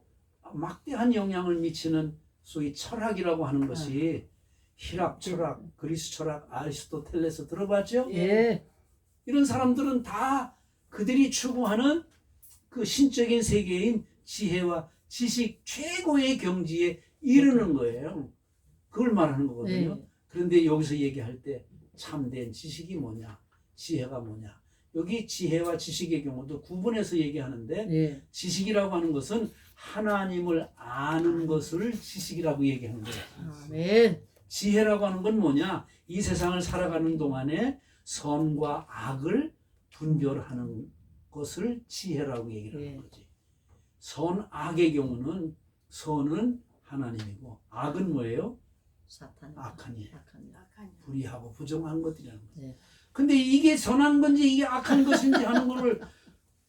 막대한 영향을 미치는 소위 철학이라고 하는 것이 히랍 철학, 그리스 철학, 아리스토텔레스 들어봤죠? 예. 이런 사람들은 다 그들이 추구하는 그 신적인 세계인 지혜와 지식 최고의 경지에 이르는 거예요. 그걸 말하는 거거든요. 예. 그런데 여기서 얘기할 때 참된 지식이 뭐냐, 지혜가 뭐냐. 여기 지혜와 지식의 경우도 구분해서 얘기하는데 예. 지식이라고 하는 것은 하나님을 아는 것을 지식이라고 얘기하는 거예요. 아멘. 지혜라고 하는 건 뭐냐? 이 세상을 살아가는 동안에 선과 악을 분별하는 것을 지혜라고 얘기를 하는 거지. 선, 악의 경우는 선은 하나님이고 악은 뭐예요? 사탄. 악하니. 악한 불의하고 부정한 것들이라는 거죠. 네. 근데 이게 선한 건지 이게 악한 것인지 하는 거를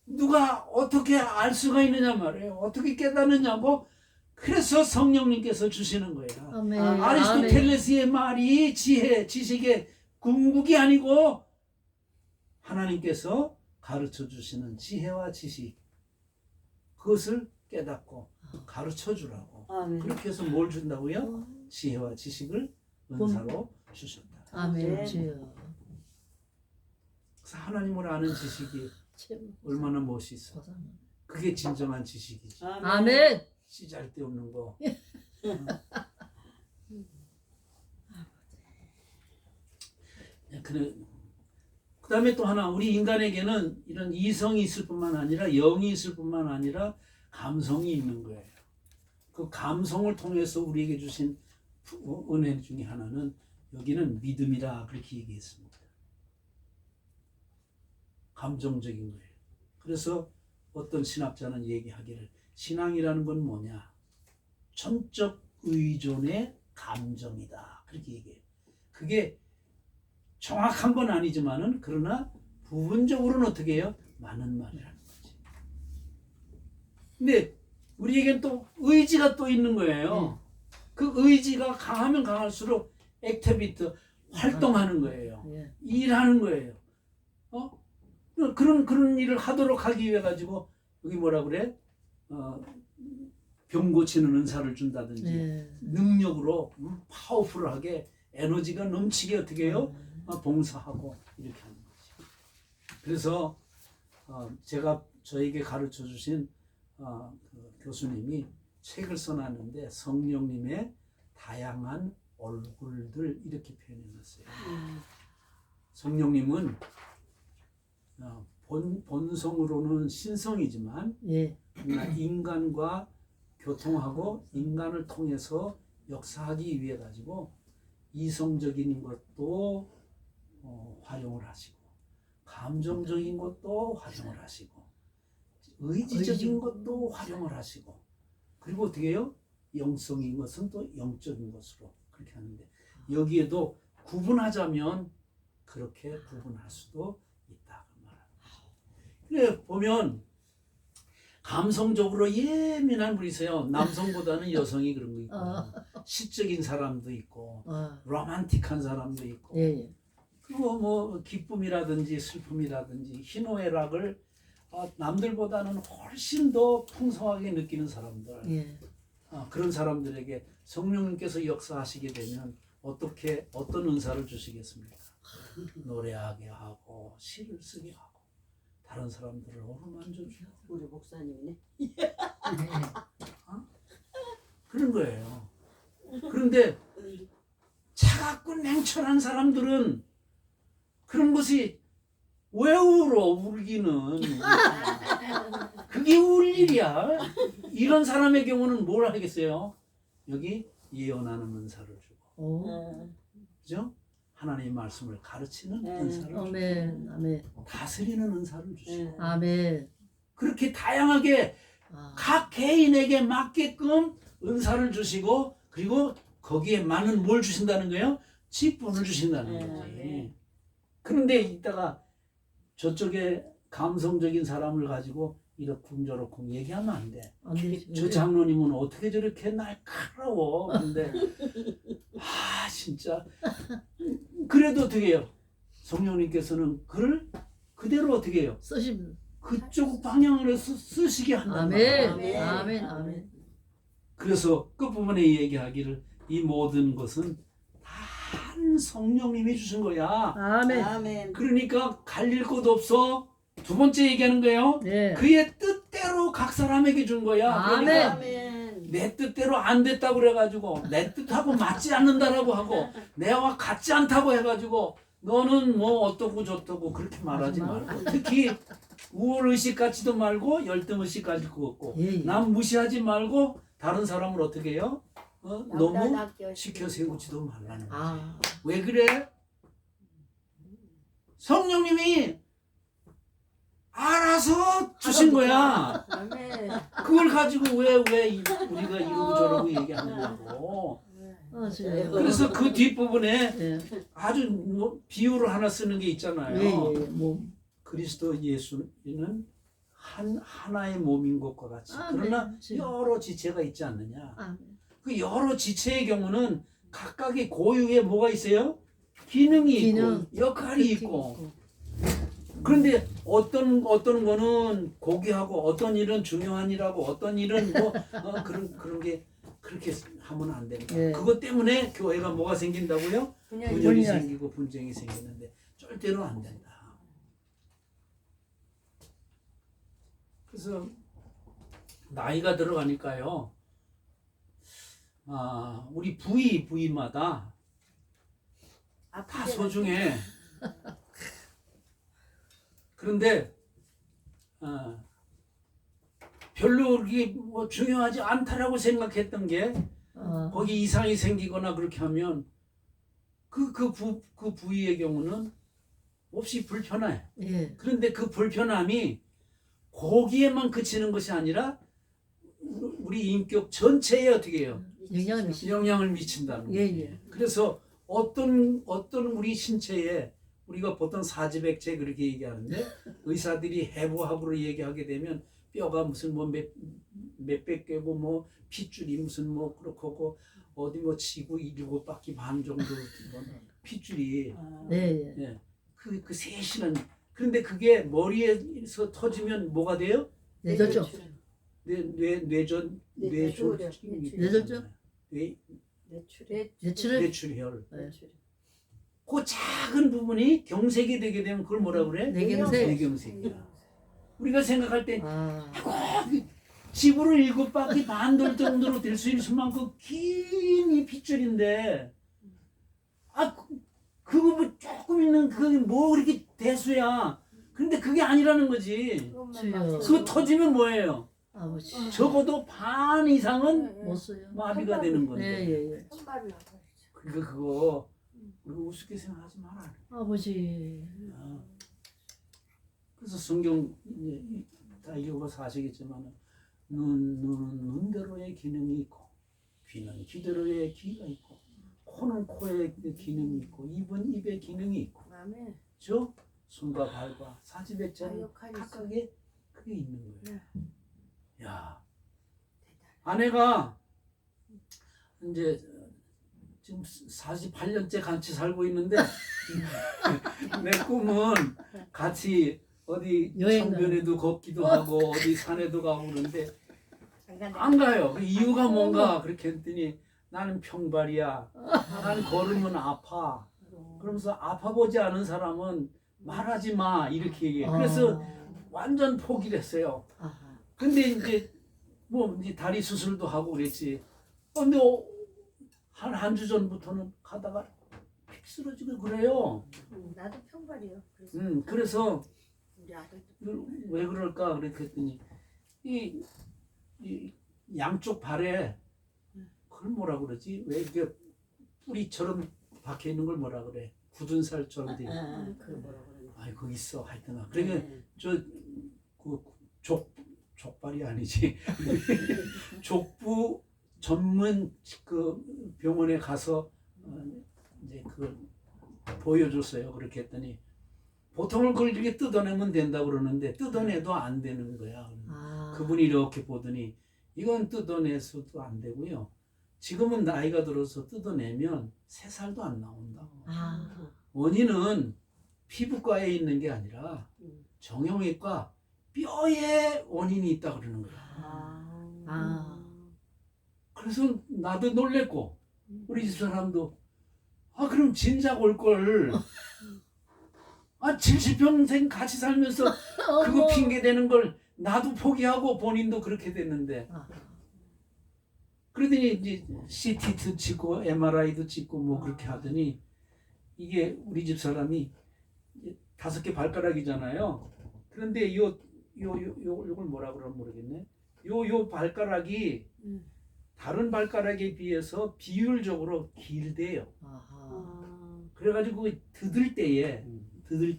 누가 어떻게 알 수가 있느냐 말이에요. 어떻게 깨닫느냐고. 그래서 성령님께서 주시는 거예요. 아멘. 아리스토텔레스의 말이 지혜, 지식의 궁극이 아니고 하나님께서 가르쳐 주시는 지혜와 지식 그것을 깨닫고 가르쳐 주라고. 그렇게 해서 뭘 준다고요? 지혜와 지식을 은사로 주셨다. 아멘. 주여. 그래서 하나님을 아는 지식이 얼마나 멋있어. 그게 진정한 지식이지. 아멘. 씨잘 데 없는 거. 그다음에 또 하나 우리 인간에게는 이런 이성이 있을 뿐만 아니라 영이 있을 뿐만 아니라 감성이 있는 거예요. 그 감성을 통해서 우리에게 주신 은혜 중에 하나는 여기는 믿음이라 그렇게 얘기했습니다. 감정적인 거예요. 그래서 어떤 신학자는 얘기하기를 신앙이라는 건 뭐냐? 전적 의존의 감정이다. 그렇게 얘기해요. 그게 정확한 건 아니지만은 그러나 부분적으로는 어떻게 해요? 많은 말이라는 거지. 근데 우리에겐 또 의지가 또 있는 거예요. 그 의지가 강하면 강할수록 액티비트 활동하는 거예요. 일하는 거예요. 그런 일을 하도록 하기 위해 가지고 여기 뭐라 그래? 병 고치는 은사를 준다든지 능력으로 파워풀하게 에너지가 넘치게 어떻게 해요? 봉사하고 이렇게 하는 거지. 그래서 제가 저에게 가르쳐 주신 그 교수님이 책을 써놨는데 성령님의 다양한 얼굴들 이렇게 표현해놨어요. 성령님은 본성으로는 신성이지만 인간과 교통하고 인간을 통해서 역사하기 위해 가지고 이성적인 것도 활용을 하시고 감정적인 것도 활용을 하시고 의지적인 것도 활용을 하시고 그리고 어떻게 해요? 영성인 것은 또 영적인 것으로 그렇게 하는데 여기에도 구분하자면 그렇게 구분할 수도 있다 그 말합니다. 그래 보면 감성적으로 예민한 분이 있어요. 남성보다는 여성이 그런 거 있고 시적인 사람도 있고 로man틱한 사람도 있고 그리고 뭐 기쁨이라든지 슬픔이라든지 희노애락을 남들보다는 훨씬 더 풍성하게 느끼는 사람들 그런 사람들에게 성령님께서 역사하시게 되면 어떻게 어떤 은사를 주시겠습니까? 노래하게 하고 시를 쓰게 하고 다른 사람들을 어루만져 주고 우리 목사님이네. 그런 거예요. 그런데 차갑고 냉철한 사람들은 그런 것이 왜 울어 울기는 그게 울 일이야. 이런 사람의 경우는 뭘 하겠어요? 여기 예언하는 은사를 주고 오. 그죠? 하나님의 말씀을 가르치는 네. 은사를 주고 아멘. 아멘. 다스리는 은사를 주시고 아멘. 그렇게 다양하게 아. 각 개인에게 맞게끔 은사를 주시고 그리고 거기에 맞는 뭘 주신다는 거예요? 직분을 주신다는 거지. 네. 그런데 이따가 저쪽에 감성적인 사람을 가지고 이렇쿵 저렇쿵 얘기하면 안 돼. 안 되지. 저 장로님은 어떻게 저렇게 날카로워. 근데 진짜 그래도 어떻게 해요? 성령님께서는 그를 그대로 어떻게 해요? 쓰시면. 그쪽 방향으로 쓰시게 한단 아멘. 말이에요. 아멘. 아멘. 그래서 끝부분에 얘기하기를 이 모든 것은 단 성령님이 주신 거야. 아멘. 아멘. 그러니까 갈릴 곳 없어. 두 번째 얘기하는 거예요. 네. 그의 뜻대로 각 사람에게 준 거야. 아멘. 그러니까 아멘. 내 뜻대로 안 됐다고 그래가지고 내 뜻하고 맞지 않는다라고 하고 내와 같지 않다고 해가지고 너는 뭐 어떻고 저떻고 그렇게 말하지 말고 특히 우월의식 같지도 말고 열등의식 가지고 없고 예, 예. 남 무시하지 말고 다른 사람을 어떻게 해요? 너무 남자답게 시켜 세우지도 말라는 거지. 아. 왜 그래? 성령님이 알아서 주신 거야. 아멘. 그걸 가지고 왜 우리가 이러고 저러고 얘기하느냐고. 맞아요. 그래서 그 뒷부분에 예. 아주 뭐 비유를 하나 쓰는 게 있잖아요. 예, 예. 뭐. 그리스도 예수는 하나의 몸인 것과 같이. 그러나 그렇지. 여러 지체가 있지 않느냐. 아멘. 그 여러 지체의 경우는 각각의 고유에 뭐가 있어요? 기능이 기능. 있고 역할이 있고. 그런데 어떤 거는 고귀하고 어떤 일은 중요한 일하고 어떤 일은 뭐 그런 게 그렇게 하면 안 된다. 예. 그것 때문에 교회가 뭐가 생긴다고요? 분열이 분열. 생기고 분쟁이 생기는데 절대로 안 된다. 그래서 나이가 들어가니까요. 우리 부위마다 다 소중해. 그런데 별로 그렇게 뭐 중요하지 않다라고 생각했던 게 거기 이상이 생기거나 그렇게 하면 그 부위의 경우는 몹시 불편해. 예. 그런데 그 불편함이 거기에만 그치는 것이 아니라 우리 인격 전체에 어떻게 해요? 영향을 미치. 영향을 미친다는 거지. 예. 그래서 어떤 우리 신체에 우리가 보통 사지백체 그렇게 얘기하는데 의사들이 해부학으로 얘기하게 되면 뼈가 무슨 뭐 몇백 개고 뭐 핏줄이 무슨 뭐 그렇고 어디 뭐 지구 7바퀴 반 정도 핏줄이 네. 예. 그 셋이는 그런데 그게 머리에서 터지면 뭐가 돼요? 뇌졸중. 뇌전 뇌졸중? 뇌출혈. 뇌출혈. 네. 그 작은 부분이 경색이 되게 되면 그걸 뭐라 그래? 뇌경색. 뇌경색이야. 우리가 생각할 때 아. 지구를 7바퀴 반 돌 정도로 될 수 있을 만큼 긴 이 핏줄인데 그거 뭐 조금 있는 그게 뭐 그렇게 대수야. 근데 그게 아니라는 거지. 그거 터지면 뭐예요? 아버지. 적어도 반 이상은 못 써요. 마비가 되는 건데. 예. 그러니까 그거 우습게 생각하지 마라. 아버지. 그래서 성경 다 읽어봐서 아시겠지만 눈은 눈대로의 기능이 있고 귀는 귀대로의 귀가 있고 코는 코의 기능이 있고 입은 입의 기능이 있고 저 손과 발과 사지백체는 각각의 그게 있는 거예요. 야, 아내가 이제 지금 48년째 같이 살고 있는데 내 꿈은 같이 어디 여행 성변에도 걷기도 하고 어디 산에도 가고 그러는데 안 가요. 그 이유가 뭔가 그렇게 했더니 나는 평발이야. 나는 걸으면 아파. 그러면서 아파 보지 않은 사람은 말하지 마 이렇게 얘기해. 그래서 완전 포기를 했어요. 아하. 근데 이제 뭐 이제 다리 수술도 하고 그랬지. 근데 한 주 전부터는 가다가 픽 쓰러지고 그래요. 나도 평발이요. 그래서 그래서 우리 아들도 왜 그럴까 그랬더니 이 양쪽 발에 그걸 뭐라 그러지? 왜 이게 뿌리처럼 박혀 있는 걸 뭐라 그래? 굳은 살처럼 돼. 그 뭐라 그러나. 아이 거기 있어 하여튼 그러니까 저그 족발이 아니지 족부 전문 그 병원에 가서 이제 그 보여줬어요. 그렇게 했더니 보통은 그걸 이렇게 뜯어내면 된다 그러는데 뜯어내도 안 되는 거야. 그분이 이렇게 보더니 이건 뜯어내서도 안 되고요. 지금은 나이가 들어서 뜯어내면 3살도 안 나온다. 원인은 피부과에 있는 게 아니라 정형외과 뼈에 원인이 있다 그러는 거야. 그래서 나도 놀랬고 우리 집 사람도 그럼 진작 올 걸. 70평생 같이 살면서 그거 핑계 대는 걸 나도 포기하고 본인도 그렇게 됐는데. 그러더니 이제 CT도 찍고 MRI도 찍고 뭐 그렇게 하더니 이게 우리 집 사람이 5개 발가락이잖아요. 그런데 요걸 뭐라 그러면 모르겠네. 요 발가락이 다른 발가락에 비해서 비율적으로 길대요. 그래가지고 드들 때에 그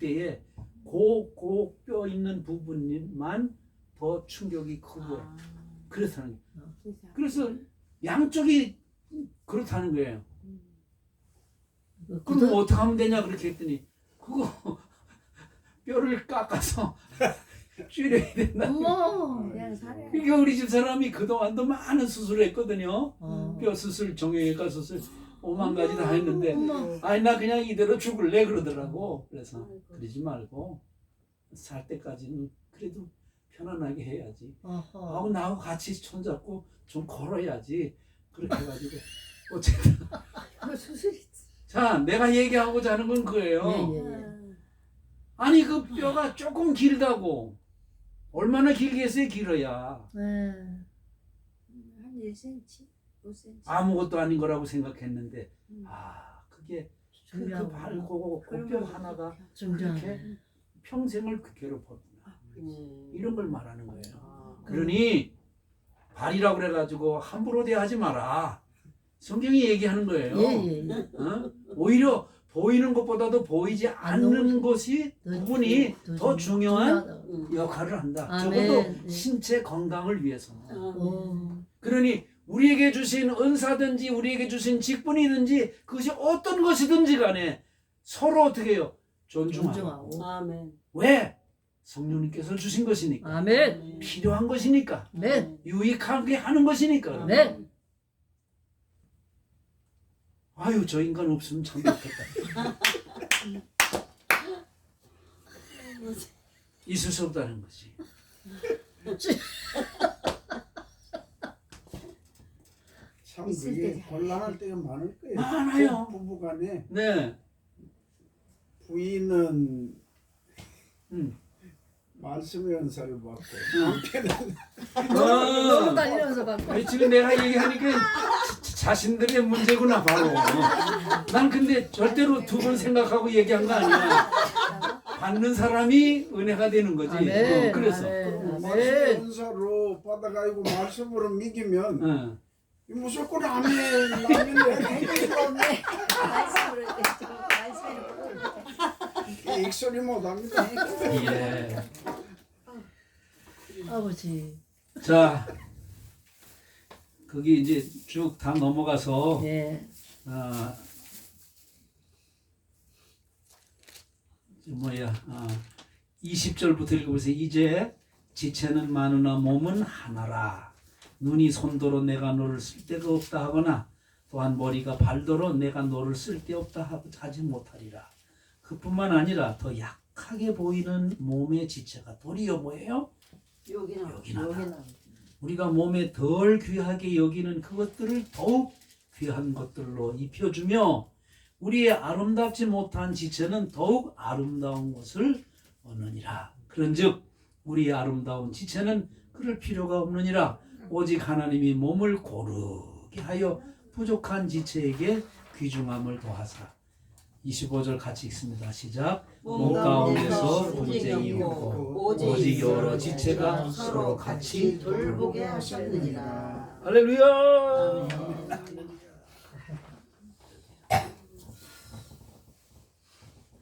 뼈 있는 부분만 더 충격이 크고 그렇다는 거예요. 그래서 양쪽이 그렇다는 거예요. 그럼 뭐 어떻게 하면 되냐 그렇게 했더니 그거 뼈를 깎아서 줄여야 된다. 그냥 살아야 그러니까 우리 집 사람이 그동안도 많은 수술을 했거든요. 뼈 수술, 정형외과 수술 5만 가지 다 했는데 아니 나 그냥 이대로 죽을래 그러더라고. 그래서 그러지 말고 살 때까지는 그래도 편안하게 해야지. 하고 나하고 같이 손잡고 좀 걸어야지. 그렇게 해가지고 어쨌든 자 내가 얘기하고자 하는 건 그거예요. 아니 그 뼈가 조금 길다고 얼마나 길게 했어요? 길어야 한 1cm, 5cm. 아무것도 아닌 거라고 생각했는데 그게 그 발 그 뼈 하나가 그렇게 평생을 괴롭혔구나. 이런 걸 말하는 거예요. 그러니 발이라고 그래가지고 함부로 대하지 마라. 성경이 얘기하는 거예요. 오히려 보이는 것보다도 보이지 않는 것이 부분이 더 중요한 역할을 한다. 적어도 신체 건강을 위해서는. 그러니 우리에게 주신 은사든지 우리에게 주신 직분이든지 그것이 어떤 것이든지 간에 서로 어떻게 해요? 존중하고. 아멘. 왜? 성령님께서 주신 것이니까. 아멘. 필요한 것이니까. 아멘. 유익하게 하는 것이니까. 아멘. 아유 저 인간 없으면 참 좋겠다. 있을 수 없다는 거지. 참 그게 곤란할 때가 많을 거예요. 많아요. 부부간에 네. 부인은 말씀의 은사를 받고 남편은 너무 다니면서 갖고. 아니, 지금 내가 얘기하니까 자신들의 문제구나 바로. 난 근데 절대로 두 번 생각하고 얘기한 거 아니야. 받는 사람이 은혜가 되는 거지. 아멘. 그래서. 말씀의 은사로 받아가지고 말씀으로 믿으면 무조건 아멘 말씀으로 말씀으로 익소리 못합니다. 예. 아버지. 자, 거기 이제 쭉 다 넘어가서 네. 뭐야 20절부터 읽어보세요. 이제 지체는 많으나 몸은 하나라. 눈이 손도로 내가 너를 쓸데가 없다 하거나 또한 머리가 발도로 내가 너를 쓸데없다 하지 못하리라. 그뿐만 아니라 더 약하게 보이는 몸의 지체가 도리어 뭐예요? 여기나 우리가 몸에 덜 귀하게 여기는 그것들을 더욱 귀한 것들로 입혀주며 우리의 아름답지 못한 지체는 더욱 아름다운 것을 얻느니라. 그런즉 우리의 아름다운 지체는 그럴 필요가 없느니라. 오직 하나님이 몸을 고르게 하여 부족한 지체에게 귀중함을 더하사. 25절 같이 읽습니다. 시작. 몸 가운데서 분쟁이 없고 오직 여러 지체가 서로 같이 돌보게 하셨느니라. 할렐루야.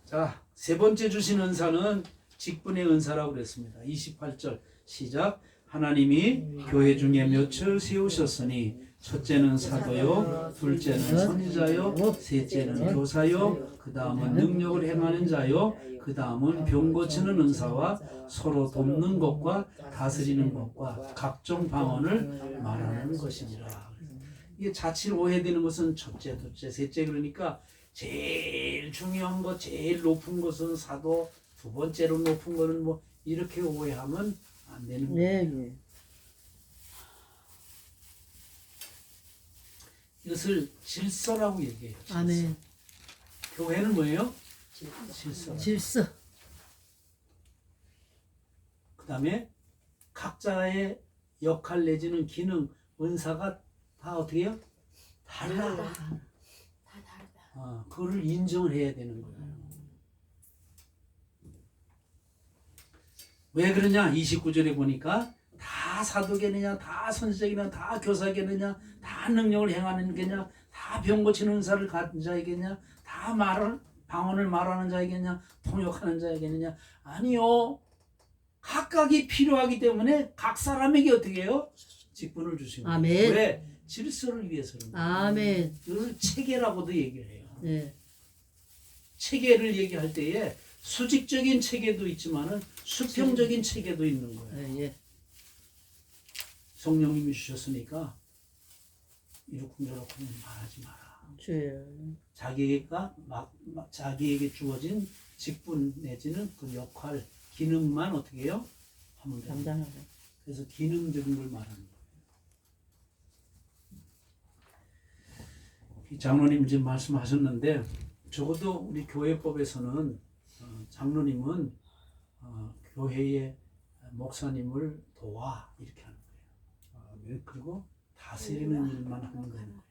자, 세 번째 주신 은사는 직분의 은사라고 그랬습니다. 28절 시작. 하나님이 교회 중에 몇을 세우셨으니 첫째는 사도요, 둘째는 선지자요, 셋째는 교사요, 그 다음은 능력을 행하는 자요, 그 다음은 병 고치는 은사와 서로 돕는 것과 다스리는 것과 각종 방언을 말하는 것이니라. 이게 자칫 오해되는 것은 첫째, 둘째, 셋째 그러니까 제일 중요한 것, 제일 높은 것은 사도, 두 번째로 높은 거는 뭐 이렇게 오해하면 안 되는 거예요. 네. 이것을 질서라고 얘기해요. 질서. 아멘. 교회는 뭐예요? 질서. 질서. 그 다음에 각자의 역할 내지는 기능, 은사가 다 어떻게 해요? 달라. 다 다르다. 그거를 인정을 해야 되는 거예요. 왜 그러냐? 29절에 보니까 다 사도계느냐, 다 선지자겠느냐, 다 교사겠느냐, 다 능력을 행하는 게냐, 다 병 고치는 은사를 가진 자이겠냐, 다 방언을 말하는 자이겠냐, 통역하는 자이겠느냐. 아니요. 각각이 필요하기 때문에 각 사람에게 어떻게 해요? 직분을 주신 거예요. 아멘. 왜? 질서를 위해서는. 아멘. 이걸 체계라고도 얘기를 해요. 네. 체계를 얘기할 때에 수직적인 체계도 있지만은 수평적인 체계도 있는 거예요. 네, 예. 성령님이 주셨으니까 이렇쿵저렇쿵 말하지 마라. 주여. 자기에게 주어진 직분 내지는 그 역할, 기능만 어떻게 해요? 하면 돼요. 감당하고. 그래서 기능적인 걸 말하는 거예요. 이 장로님 지금 말씀하셨는데 적어도 우리 교회법에서는 장로님은 교회의 목사님을 도와 이렇게 하는 거예요. 아멘. 그리고 다스리는 일만 하는 거예요.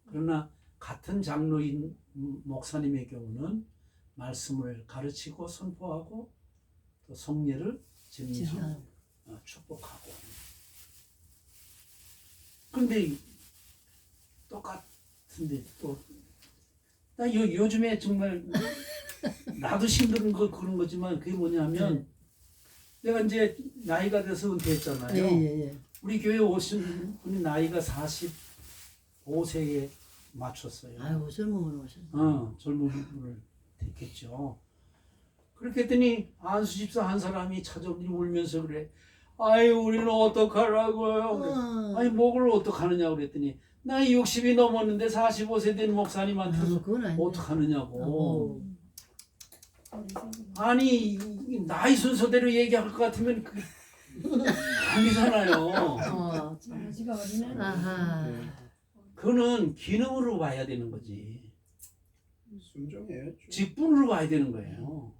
그러나 같은 장로인 목사님의 경우는 말씀을 가르치고 선포하고 또 성례를 증인하고 축복하고. 그런데 똑같은데 또 나 요즘에 정말 나도 힘든 거 그런 거지만 그게 뭐냐면 내가 이제 나이가 돼서 은퇴했잖아요. 예. 우리 교회 오신 분이 나이가 45세에 맞췄어요. 아이고 젊은 분 오셨어. 젊은 분을 됐겠죠. 그렇게 했더니 안수 집사 한 사람이 찾아오더니 울면서 그래. 아유 우리는 어떡하라고요. 그래. 아니 뭐를 어떡하느냐고 그랬더니 나 60이 넘었는데 45세 된 목사님한테 그건 아니야. 어떡하느냐고. 아니 이 나이 순서대로 얘기할 것 같으면 아니잖아요. 지가 어린애. 아하. 그거는 기능으로 봐야 되는 거지. 순종해요. 직분으로 봐야 되는 거예요.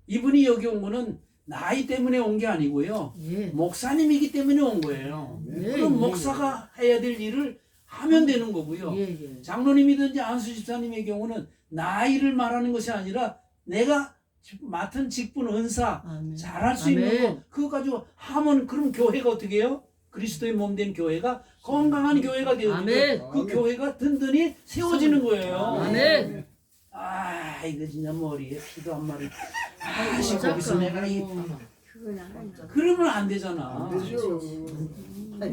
이분이 여기 온 거는 나이 때문에 온 게 아니고요. 예. 목사님이기 때문에 온 거예요. 그럼 목사가 해야 될 일을 하면 되는 거고요. 예. 장로님이든지 안수 집사님의 경우는 나이를 말하는 것이 아니라 내가 맡은 직분 은사 아멘. 잘할 수 있는 아멘. 거 그거 가지고 하면 그럼 교회가 어떻게 해요? 그리스도의 몸 된 교회가 건강한 교회가 되어지고 아멘. 그 교회가 든든히 세워지는 거예요. 아멘. 아 이거 진짜 머리에 피도 한 마리 진짜 거기서 내가 그건 안 한다. 그러면 안 되잖아. 안 되죠.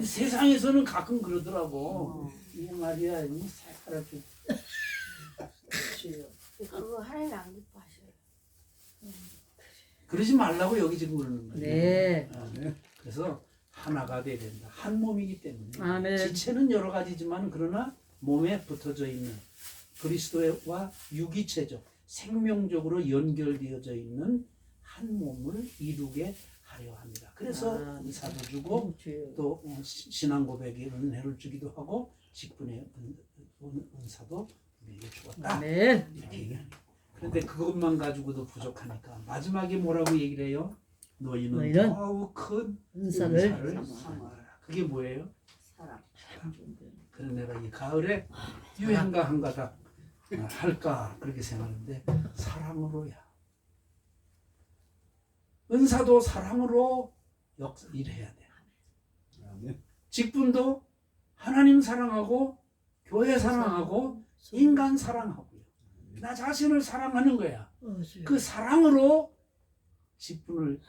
세상에서는 가끔 그러더라고. 이게 말이야 이 새까맣게 그거 하나님 안 기뻐하셔요. 그러지 말라고 여기 지금 그러는 거예요. 네. 그래서 하나가 돼야 된다. 한 몸이기 때문에. 아멘. 지체는 여러 가지지만 그러나 몸에 붙어져 있는 그리스도와 유기체적 생명적으로 연결되어져 있는 한 몸을 이루게 하려 합니다. 그래서 의사도 주고 또 신앙 고백에 은혜를 주기도 하고 직분의 은사도 우리에게 주었다. 아멘. 이렇게 얘기해요. 그런데 그것만 가지고도 부족하니까 마지막에 뭐라고 얘기를 해요? 너희는 너희는 더욱 큰 은사를 은사를 삼아라. 그게 뭐예요? 사랑. 그래서 내가 이 가을에 유행가 한 가닥 할까 그렇게 생각하는데 사랑으로야. 은사도 사랑으로 일해야 돼. 아멘. 직분도 하나님 사랑하고 교회 사랑하고 인간 사랑하고요. 나 자신을 사랑하는 거야. 그 사랑으로 직분을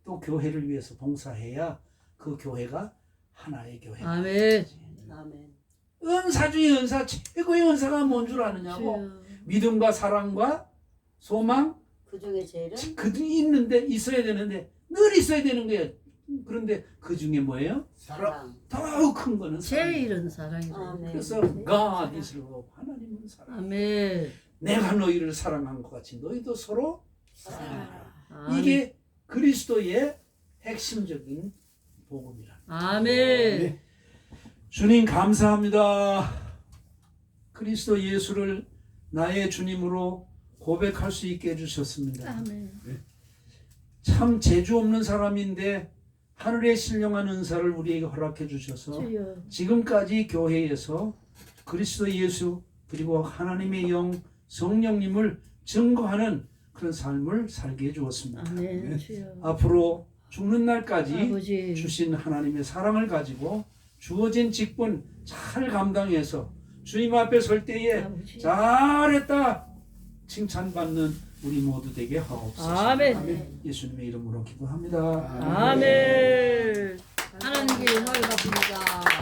또 교회를 위해서 봉사해야 그 교회가 하나의 교회가 아멘. 되지. 아멘. 은사 중에 은사 최고의 은사가 뭔 줄 아느냐고. 믿음과 사랑과 소망 그 중에 제일은 그 중에 있는데 있어야 되는데 늘 있어야 되는 거예요. 그런데 그 중에 뭐예요? 사랑. 더욱 큰 거는 사랑. 제일은 사랑이다. 아멘. 그래서 God is love. 하나님은 사랑. 아멘. 내가 너희를 사랑한 것 같이 너희도 서로 사랑하라. 아멘. 이게 그리스도의 핵심적인 복음이라. 아멘. 주님 감사합니다. 그리스도 예수를 나의 주님으로 고백할 수 있게 해주셨습니다. 아멘. 참 재주 없는 사람인데 하늘의 신령한 은사를 우리에게 허락해 주셔서 주여. 지금까지 교회에서 그리스도 예수 그리고 하나님의 영 성령님을 증거하는 그런 삶을 살게 해 주었습니다. 아멘. 주여. 앞으로 죽는 날까지 아버지. 주신 하나님의 사랑을 가지고 주어진 직분 잘 감당해서 주님 앞에 설 때에 아버지. 잘했다 칭찬받는 우리 모두 되게 하옵소서. 아멘. 예수님의 이름으로 기도합니다. 아멘. 하나님께 영광을 갚습니다.